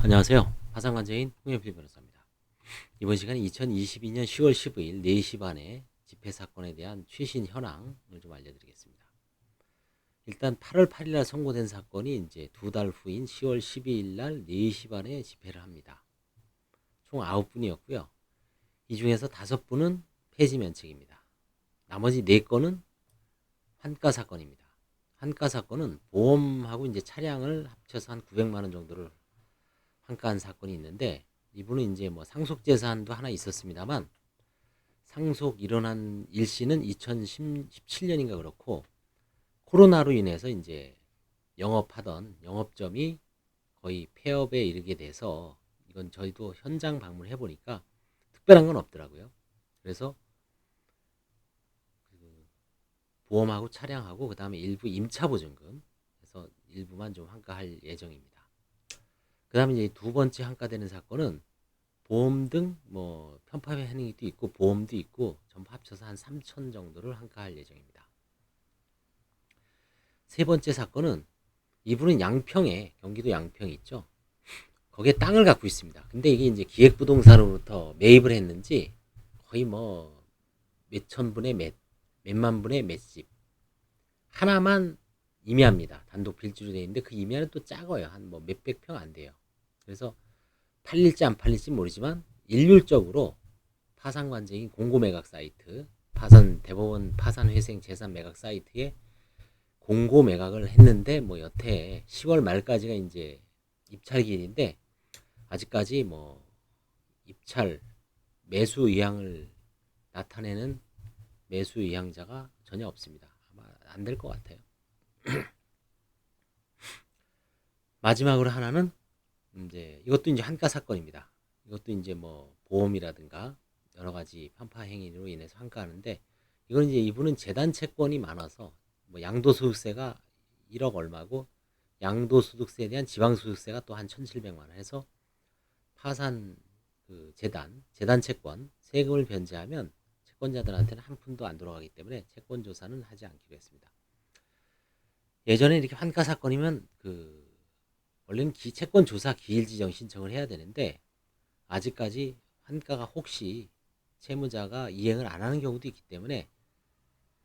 안녕하세요. 파산관제인 홍영필 변호사입니다. 이번 시간에 2022년 10월 15일 4시 반에 집회 사건에 대한 최신 현황을 좀 알려드리겠습니다. 일단 8월 8일 날 선고된 사건이 이제 2달 후인 10월 12일 날 4시 반에 집회를 합니다. 총 9분이었고요. 이 중에서 5분은 폐지 면책입니다. 나머지 4건은 환가 사건입니다. 환가 사건은 보험하고 이제 차량을 합쳐서 한 900만 원 정도를 환가한 사건이 있는데, 이분은 이제 뭐 상속 재산도 하나 있었습니다만 상속 일어난 일시는 2017년인가 그렇고, 코로나로 인해서 이제 영업하던 영업점이 거의 폐업에 이르게 돼서, 이건 저희도 현장 방문해 보니까 특별한 건 없더라고요. 그래서 보험하고 차량하고 그 다음에 일부 임차 보증금 해서 일부만 좀 환가할 예정입니다. 그 다음에 이제 두 번째 환가되는 사건은 보험 등 뭐 편파 행위도 있고 보험도 있고 전부 합쳐서 한 3천 정도를 환가할 예정입니다. 세 번째 사건은, 이분은 양평에, 경기도 양평 있죠. 거기에 땅을 갖고 있습니다. 근데 이게 이제 기획부동산으로부터 매입을 했는지 거의 뭐 몇천 분의 몇만 분의 몇 집 하나만 임야입니다. 단독 필지로 되어 있는데 그 임야는 또 작아요. 한 뭐 몇백 평 안 돼요. 그래서 팔릴지 안 팔릴지 모르지만 일률적으로 파산관제인 공고매각 사이트, 대법원 파산회생 재산 매각 사이트에 공고매각을 했는데, 뭐 여태 10월 말까지가 이제 입찰기일인데 아직까지 뭐 입찰 매수 의향을 나타내는 매수 의향자가 전혀 없습니다. 아마 안 될 것 같아요. 마지막으로 하나는 이제 이것도 이제 환가 사건입니다. 이것도 이제 뭐 보험이라든가 여러 가지 편파 행위로 인해서 환가하는데, 이건 이제 이분은 재단 채권이 많아서 뭐 양도소득세가 1억 얼마고 양도소득세에 대한 지방소득세가 또 한 1,700만 원 해서 파산 그 재단 채권 세금을 변제하면 채권자들한테는 한 푼도 안 돌아가기 때문에 채권 조사는 하지 않기로 했습니다. 예전에 이렇게 환가 사건이면 원래는 채권 조사 기일 지정 신청을 해야 되는데, 아직까지 환가가 혹시 채무자가 이행을 안 하는 경우도 있기 때문에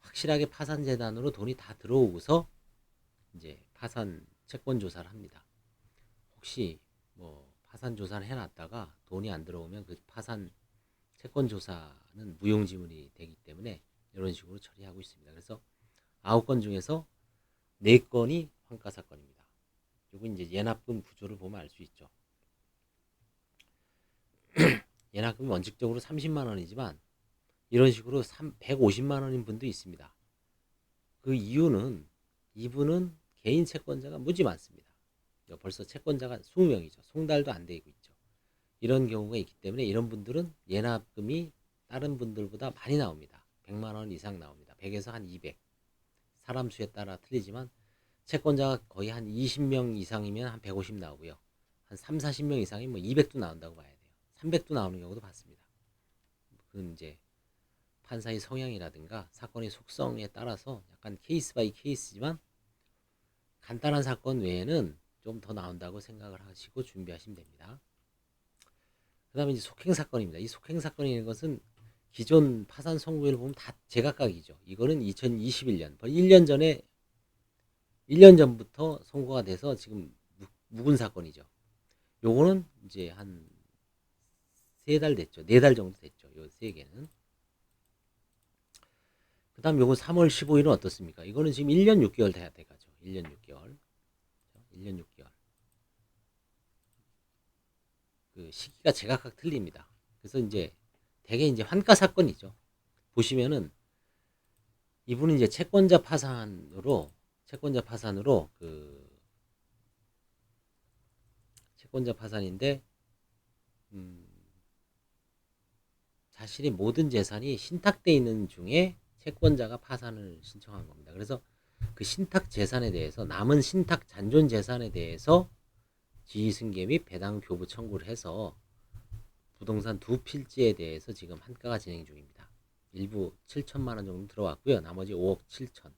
확실하게 파산재단으로 돈이 다 들어오고서 이제 파산 채권 조사를 합니다. 혹시 뭐 파산 조사를 해놨다가 돈이 안 들어오면 그 파산 채권 조사는 무용지물이 되기 때문에 이런 식으로 처리하고 있습니다. 그래서 9건 중에서 4건이 환가 사건입니다. 그리고 이제 예납금 구조를 보면 알 수 있죠. 예납금이 원칙적으로 30만 원이지만 이런 식으로 150만 원인 분도 있습니다. 그 이유는 이분은 개인 채권자가 무지 많습니다. 벌써 채권자가 20명이죠. 송달도 안 되고 있죠. 이런 경우가 있기 때문에 이런 분들은 예납금이 다른 분들보다 많이 나옵니다. 100만 원 이상 나옵니다. 100에서 한 200. 사람 수에 따라 틀리지만 채권자가 거의 한 20명 이상이면 한 150 나오고요. 한 3, 40명 이상이면 뭐 200도 나온다고 봐야 돼요. 300도 나오는 경우도 봤습니다. 그건 이제 판사의 성향이라든가 사건의 속성에 따라서 약간 케이스 바이 케이스지만, 간단한 사건 외에는 좀 더 나온다고 생각을 하시고 준비하시면 됩니다. 그 다음에 이제 속행 사건입니다. 이 속행 사건이라는 것은 기존 파산 선고를 보면 다 제각각이죠. 이거는 2021년, 1년 전부터 선고가 돼서 지금 묵은 사건이죠. 요거는 이제 한 3달 됐죠. 4달 정도 됐죠. 요 3개는. 그 다음 요거 3월 15일은 어떻습니까? 이거는 지금 1년 6개월 돼가죠. 1년 6개월. 1년 6개월. 그 시기가 제각각 틀립니다. 그래서 이제 대개 이제 환가 사건이죠. 보시면은 이분은 이제 채권자 파산인데, 음, 자신의 모든 재산이 신탁돼 있는 중에 채권자가 파산을 신청한 겁니다. 그래서 그 신탁 재산에 대해서, 남은 신탁 잔존 재산에 대해서 지휘승계 및 배당 교부 청구를 해서 부동산 두 필지에 대해서 지금 환가가 진행 중입니다. 일부 7천만 원 정도 들어왔고요. 나머지 5억 7천,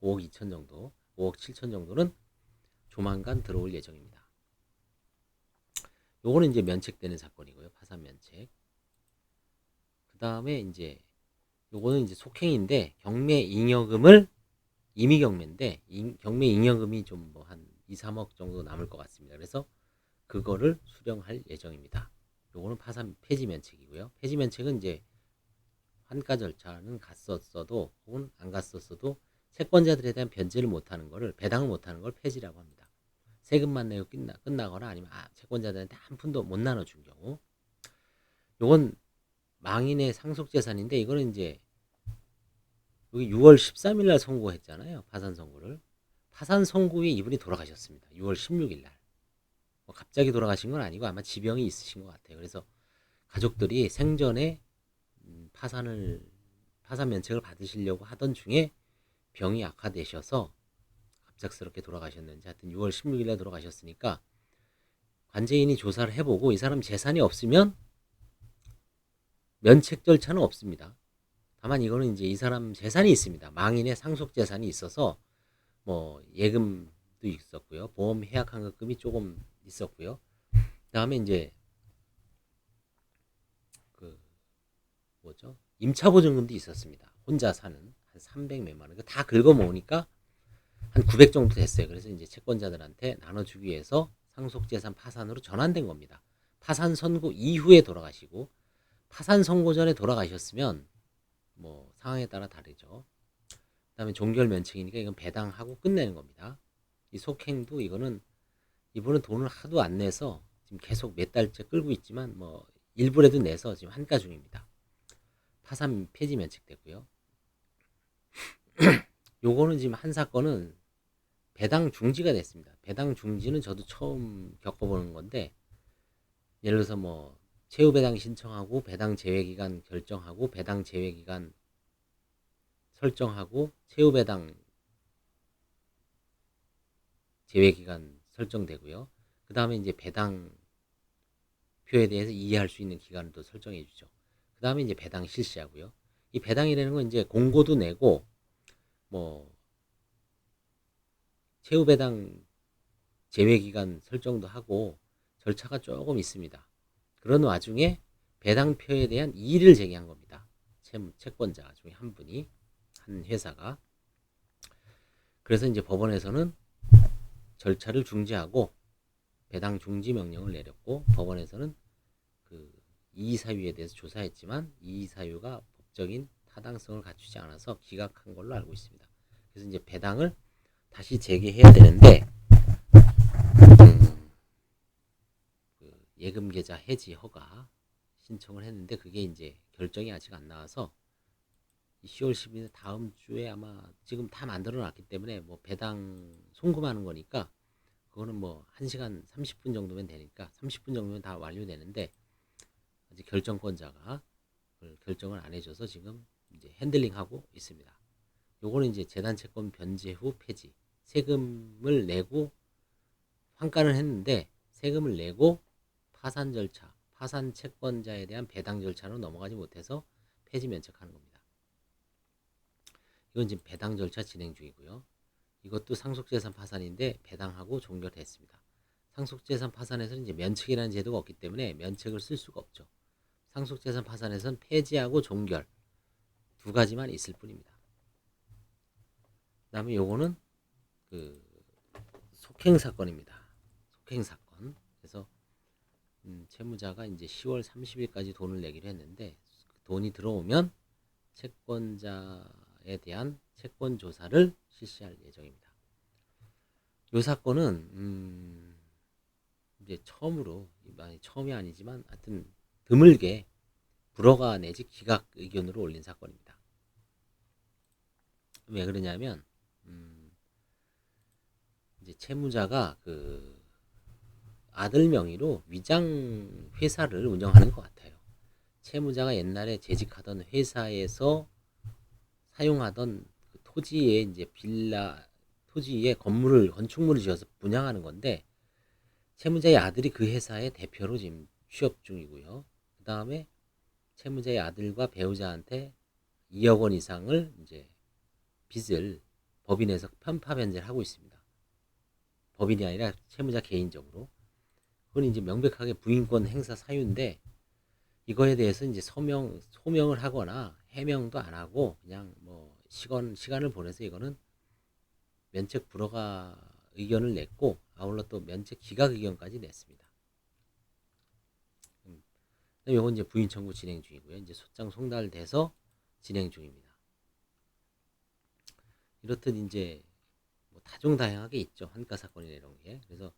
5억 2천 정도, 5억 7천 정도는 조만간 들어올 예정입니다. 요거는 이제 면책되는 사건이고요. 파산 면책. 그 다음에 이제 요거는 이제 속행인데 경매 잉여금을 이미 경매인데 경매 잉여금이 좀 뭐 한 2, 3억 정도 남을 것 같습니다. 그래서 그거를 수령할 예정입니다. 요거는 파산 폐지 면책이고요. 폐지 면책은 이제 환가 절차는 갔었어도 혹은 안 갔었어도 채권자들에 대한 변제를 못하는 거를 배당을 못하는 걸 폐지라고 합니다. 세금만 내고 끝나거나 아니면 채권자들한테 한 푼도 못 나눠준 경우. 요건 망인의 상속재산인데 이거는 이제 여기 6월 13일 날 선고했잖아요. 파산 선고를. 파산 선고에 이분이 돌아가셨습니다. 6월 16일 날. 뭐 갑자기 돌아가신 건 아니고 아마 지병이 있으신 것 같아요. 그래서 가족들이 생전에 파산 면책을 받으시려고 하던 중에 병이 악화되셔서 갑작스럽게 돌아가셨는지 하여튼 6월 16일 날 돌아가셨으니까 관제인이 조사를 해보고 이 사람 재산이 없으면 면책 절차는 없습니다. 다만 이거는 이제 이 사람 재산이 있습니다. 망인의 상속 재산이 있어서 뭐 예금도 있었고요. 보험 해약 환급금이 조금 있었고요. 그다음에 이제 그 뭐죠? 임차보증금도 있었습니다. 혼자 사는 한 300 몇만 원. 다 긁어 모으니까 한 900 정도 됐어요. 그래서 이제 채권자들한테 나눠주기 위해서 상속재산 파산으로 전환된 겁니다. 파산 선고 이후에 돌아가시고 파산 선고 전에 돌아가셨으면 뭐 상황에 따라 다르죠. 그다음에 종결 면책이니까 이건 배당하고 끝내는 겁니다. 이 속행도 이거는 이분은 돈을 하도 안 내서 지금 계속 몇 달째 끌고 있지만 뭐 일부라도 내서 지금 한가 중입니다. 파산 폐지 면책됐고요. 요거는 지금 한 사건은 배당 중지가 됐습니다. 배당 중지는 저도 처음 겪어보는 건데 예를 들어서 뭐 최후 배당 신청하고 배당 제외 기간 결정하고 배당 제외 기간 설정하고 최후 배당 제외 기간 설정되고요. 그 다음에 이제 배당 표에 대해서 이해할 수 있는 기간을 또 설정해 주죠. 그 다음에 이제 배당 실시하고요. 이 배당이라는 건 이제 공고도 내고 뭐 최후 배당 제외 기간 설정도 하고 절차가 조금 있습니다. 그런 와중에 배당표에 대한 이의를 제기한 겁니다. 채권자 중에 한 분이 한 회사가. 그래서 이제 법원에서는 절차를 중지하고 배당 중지 명령을 내렸고 법원에서는 그 이의 사유에 대해서 조사했지만 이의 사유가 법적인 타당성을 갖추지 않아서 기각한 걸로 알고 있습니다. 그래서 이제 배당을 다시 재개해야 되는데 그 예금 계좌 해지 허가 신청을 했는데 그게 이제 결정이 아직 안 나와서 10월 10일 다음 주에 아마 지금 다 만들어 놨기 때문에 뭐 배당 송금하는 거니까 그거는 뭐 1시간 30분 정도면 되니까 30분 정도면 다 완료되는데 아직 결정권자가 그걸 결정을 안 해줘서 지금 이제 핸들링하고 있습니다. 요거는 이제 재단 채권 변제 후 폐지. 세금을 내고 환가를 했는데 세금을 내고 파산 절차, 파산 채권자에 대한 배당 절차로 넘어가지 못해서 폐지 면책하는 겁니다. 이건 지금 배당 절차 진행 중이고요. 이것도 상속재산 파산인데 배당하고 종결했습니다. 상속재산 파산에서는 이제 면책이라는 제도가 없기 때문에 면책을 쓸 수가 없죠. 상속재산 파산에서는 폐지하고 종결 두 가지만 있을 뿐입니다. 그 다음에 요거는 그 속행 사건입니다. 속행 사건. 그래서 채무자가 이제 10월 30일까지 돈을 내기로 했는데 돈이 들어오면 채권자에 대한 채권 조사를 실시할 예정입니다. 이 사건은 이제 처음으로 처음이 아니지만 하여튼 드물게 불허가 내지 기각 의견으로 올린 사건입니다. 왜 그러냐면 이제 채무자가 그 아들 명의로 위장 회사를 운영하는 것 같아요. 채무자가 옛날에 재직하던 회사에서 사용하던 그 토지에 이제 빌라 토지에 건축물을 지어서 분양하는 건데 채무자의 아들이 그 회사의 대표로 지금 취업 중이고요. 그 다음에 채무자의 아들과 배우자한테 2억 원 이상을 이제 빚을 법인에서 편파 변제를 하고 있습니다. 법인이 아니라 채무자 개인적으로. 그건 이제 명백하게 부인권 행사 사유인데 이거에 대해서 이제 소명을 하거나 해명도 안 하고 그냥 뭐 시간을 보내서 이거는 면책 불허가 의견을 냈고 아울러 또 면책 기각 의견까지 냈습니다. 이건 이제 부인 청구 진행 중이고요. 이제 소장 송달돼서 진행 중입니다. 이렇듯 이제 뭐 다종다양하게 있죠. 환가 사건이나 이런 게. 그래서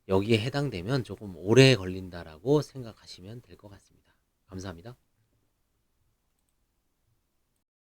여기에 해당되면 조금 오래 걸린다라고 생각하시면 될 것 같습니다. 감사합니다.